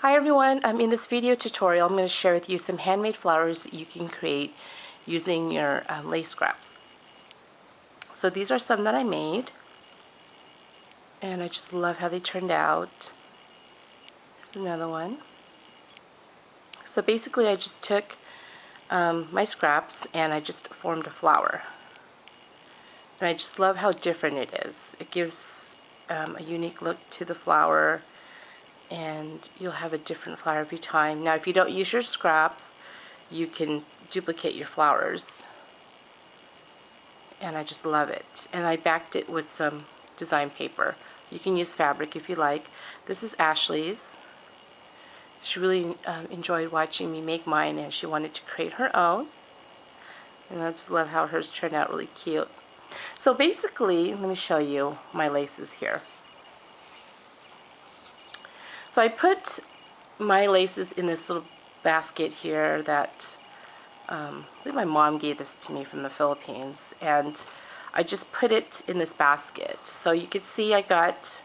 Hi everyone, in this video tutorial I'm going to share with you some handmade flowers that you can create using your lace scraps. So these are some that I made and I just love how they turned out. Here's another one. So basically I just took my scraps and I just formed a flower. And I just love how different it is. It gives a unique look to the flower, and you'll have a different flower every time. Now if you don't use your scraps, you can duplicate your flowers, and I just love it. And I backed it with some design paper. You can use fabric if you like. This is Ashley's. She really enjoyed watching me make mine, and she wanted to create her own, and I just love how hers turned out really cute. So basically, let me show you my laces here. So I put my laces in this little basket here that I think my mom gave this to me from the Philippines, and I just put it in this basket. So you can see I got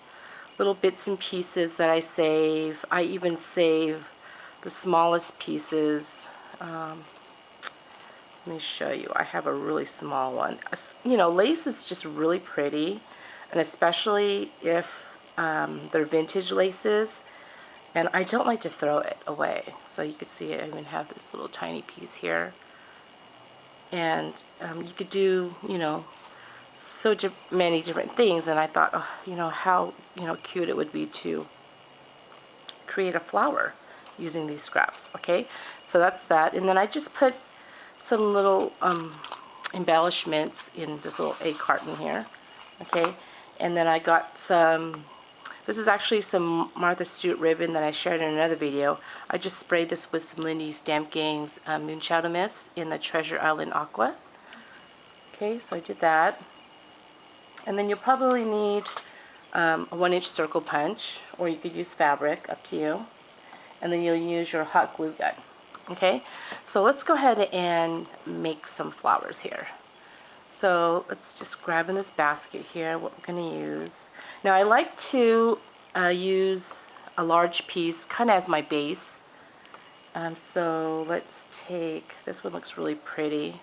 little bits and pieces that I save. I even save the smallest pieces. Let me show you. I have a really small one. You know, lace is just really pretty, and especially if they're vintage laces. And I don't like to throw it away. So you can see I even have this little tiny piece here. And you could do, you know, so many different things. And I thought, oh, you know, how, you know, cute it would be to create a flower using these scraps. Okay, so that's that. And then I just put some little embellishments in this little egg carton here. Okay, and then I got some. This is actually some Martha Stewart ribbon that I shared in another video. I just sprayed this with some Lindy Stamp Gang's Moonshadow Mist in the Treasure Island Aqua. Okay, so I did that. And then you'll probably need a 1-inch circle punch, or you could use fabric, up to you. And then you'll use your hot glue gun. Okay, so let's go ahead and make some flowers here. So let's just grab in this basket here what we're going to use. Now I like to use a large piece kind of as my base. So let's take, this one looks really pretty.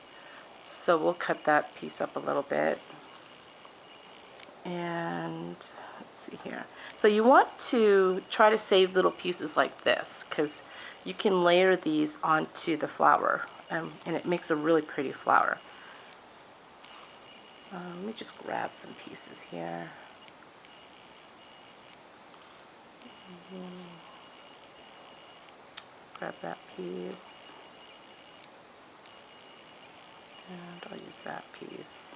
So we'll cut that piece up a little bit. And let's see here. So you want to try to save little pieces like this, because you can layer these onto the flower, and it makes a really pretty flower. Let me just grab some pieces here. Grab that piece. And I'll use that piece.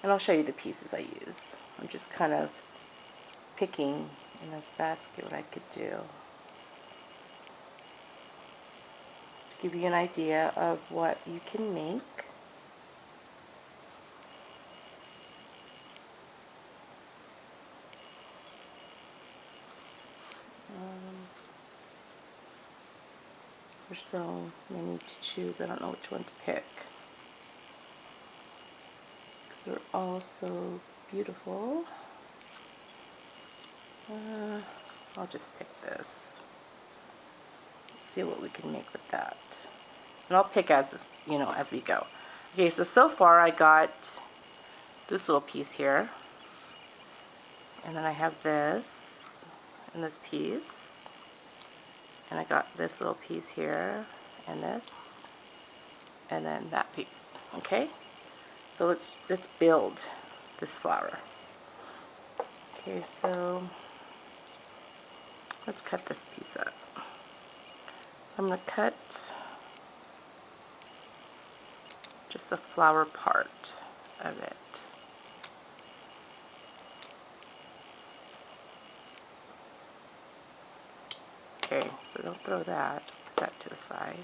And I'll show you the pieces I used. I'm just kind of picking in this basket what I could do. Just to give you an idea of what you can make. There's so many to choose, I don't know which one to pick. They're all so beautiful. I'll just pick this. Let's see what we can make with that. And I'll pick as, you know, as we go. Okay, so far I got this little piece here. And then I have this and this piece. And I got this little piece here, and this, and then that piece. Okay, so let's build this flower. Okay, so let's cut this piece up. So I'm going to cut just the flower part of it. Okay, so don't throw that. Put that to the side.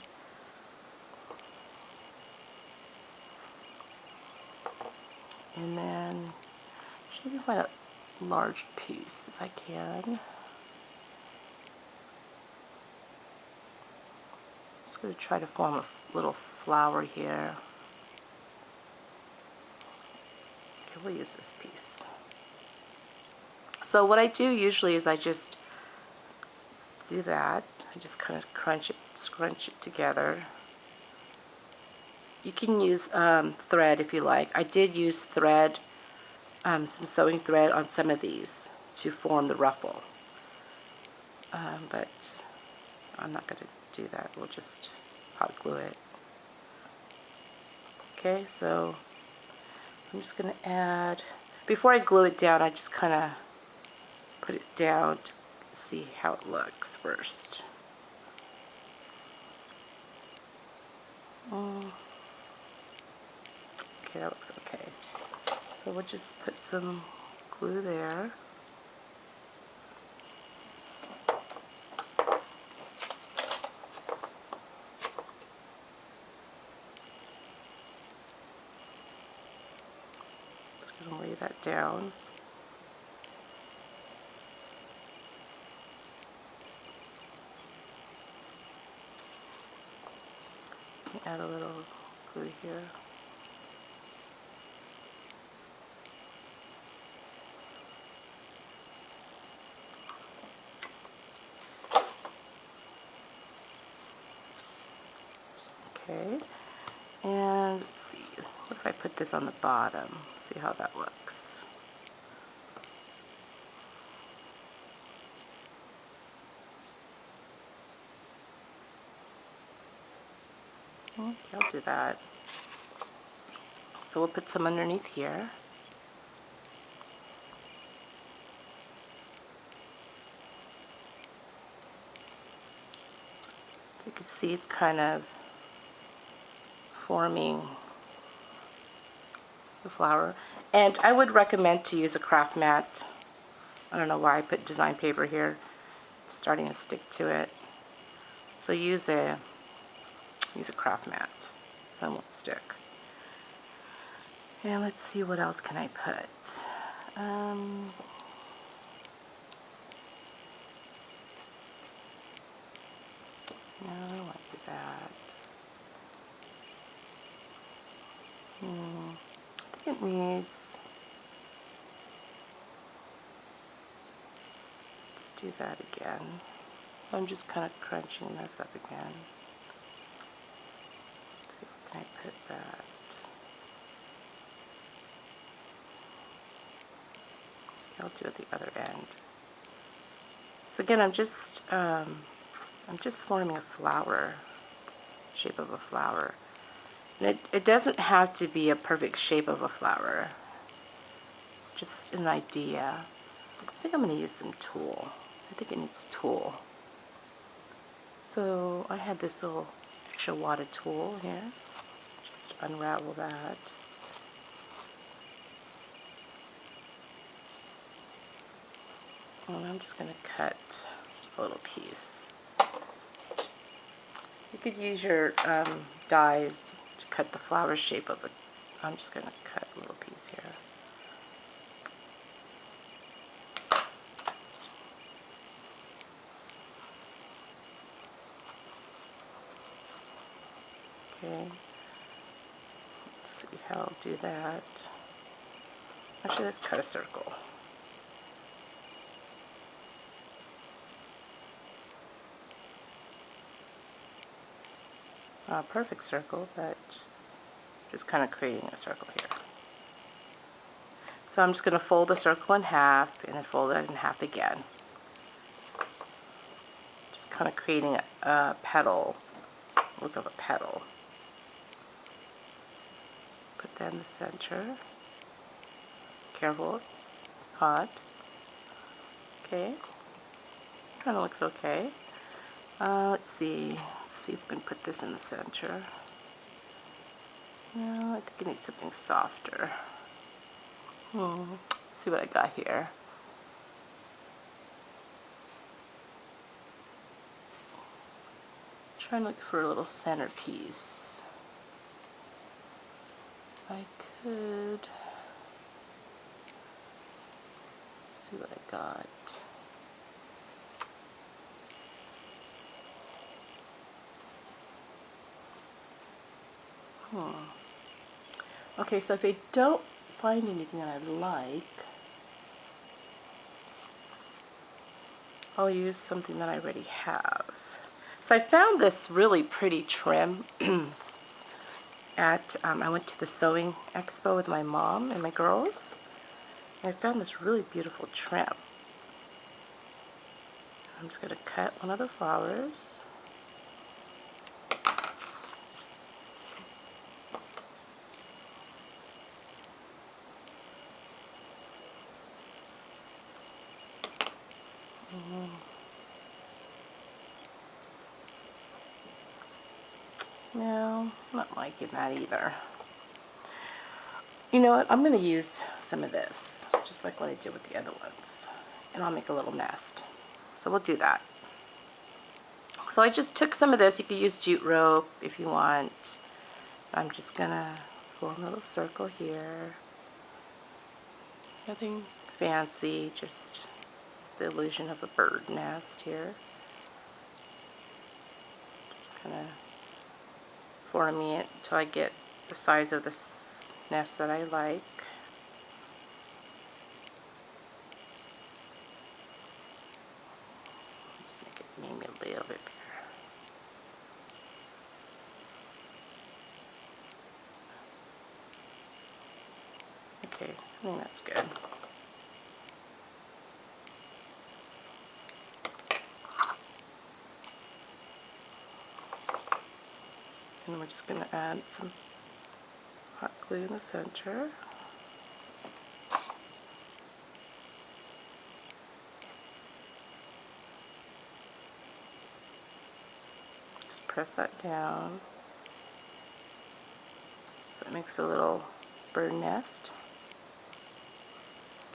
And then maybe find a large piece if I can. Just going to try to form a little flower here. Okay, we'll use this piece. So what I do usually is I just do that. I just kind of scrunch it together. You can use thread if you like. I did use thread, some sewing thread on some of these to form the ruffle. But I'm not going to do that. We'll just hot glue it. Okay, so I'm just going to add, before I glue it down, I just kind of put it down to see how it looks first. Okay, that looks okay. So we'll just put some glue there. Just going to lay that down. Add a little glue here. Okay, and let's see, what if I put this on the bottom? See how that looks. Okay, I'll do that. So we'll put some underneath here. So you can see it's kind of forming the flower. And I would recommend to use a craft mat. I don't know why I put design paper here. It's starting to stick to it. So use a craft mat so it won't stick. And let's see, what else can I put? No, I don't want to do that. I think it needs, let's do that again. I'm just kind of crunching this up again. Let's see, where can I put that? I'll do it at the other end. So again, I'm just forming a flower, shape of a flower. And it doesn't have to be a perfect shape of a flower, just an idea. I think I'm going to use some tulle. I think it needs tulle. So I had this little extra wadded tulle here. Just unravel that. And I'm just going to cut a little piece. You could use your dies to cut the flower shape of it. I'm just going to cut a little piece here. Okay. Let's see how I'll do that. Actually, let's cut a circle. Perfect circle, but just kind of creating a circle here. So I'm just going to fold the circle in half and then fold it in half again. Just kind of creating a petal, look of a petal. Put that in the center. Careful, it's hot. Okay, kind of looks okay. Let's see if we can put this in the center. No, I think I need something softer. Let's see what I got here. Trying to look for a little centerpiece. I could see what I got. Okay, so if I don't find anything that I like, I'll use something that I already have. So I found this really pretty trim at, I went to the sewing expo with my mom and my girls. And I found this really beautiful trim. I'm just going to cut one of the flowers. No, not liking that either. You know what? I'm going to use some of this, just like what I did with the other ones. And I'll make a little nest. So we'll do that. So I just took some of this. You could use jute rope if you want. I'm just going to form a little circle here. Nothing fancy, just the illusion of a bird nest here. Just kind of forming it until I get the size of this nest that I like. Just make it maybe a little bit bigger. Okay, I think that's good. And we're just going to add some hot glue in the center. Just press that down so it makes a little bird nest.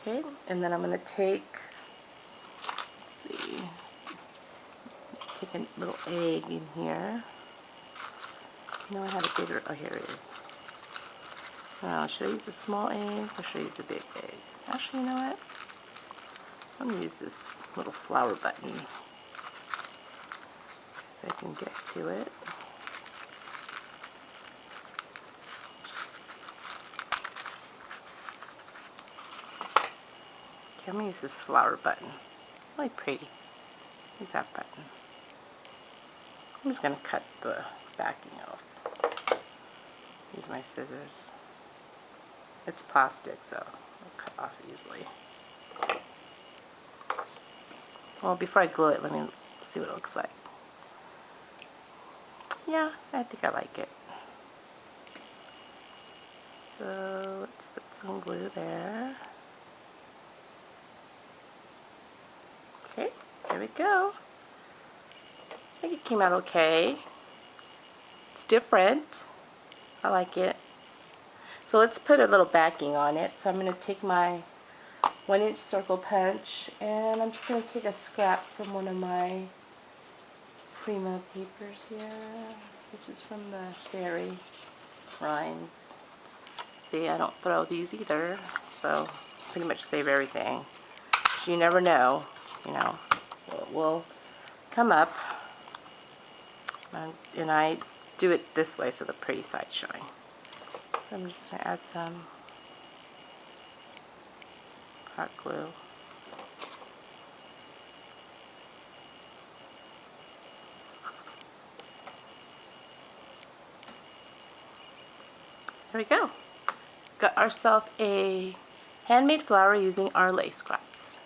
Okay, and then I'm going to take, let's see, take a little egg in here. No, I had a bigger, oh here it is. Should I use a small egg or should I use a big egg? Actually, you know what? I'm going to use this little flower button if I can get to it. Okay, I'm going to use this flower button. Really pretty. Use that button. I'm just going to cut the backing off. Use my scissors. It's plastic, so it'll cut off easily. Well, before I glue it, let me see what it looks like. Yeah, I think I like it. So let's put some glue there. Okay, there we go. I think it came out okay. It's different. I like it. So let's put a little backing on it. So I'm going to take my 1-inch circle punch and I'm just going to take a scrap from one of my Prima papers here. This is from the fairy rhymes. See, I don't throw these either, so pretty much save everything. You never know, you know, what will come up. And I do it this way so the pretty side's showing. So I'm just going to add some hot glue. There we go. Got ourselves a handmade flower using our lace scraps.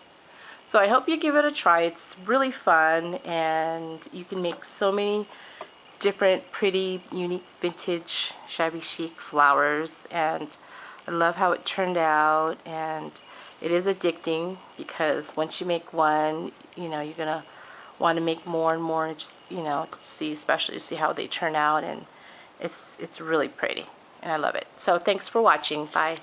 So I hope you give it a try. It's really fun and you can make so many different pretty unique vintage shabby chic flowers, and I love how it turned out. And it is addicting because once you make one, you know, you're gonna want to make more and more, and just, you know, see, especially to see how they turn out, and it's really pretty and I love it. So thanks for watching. Bye.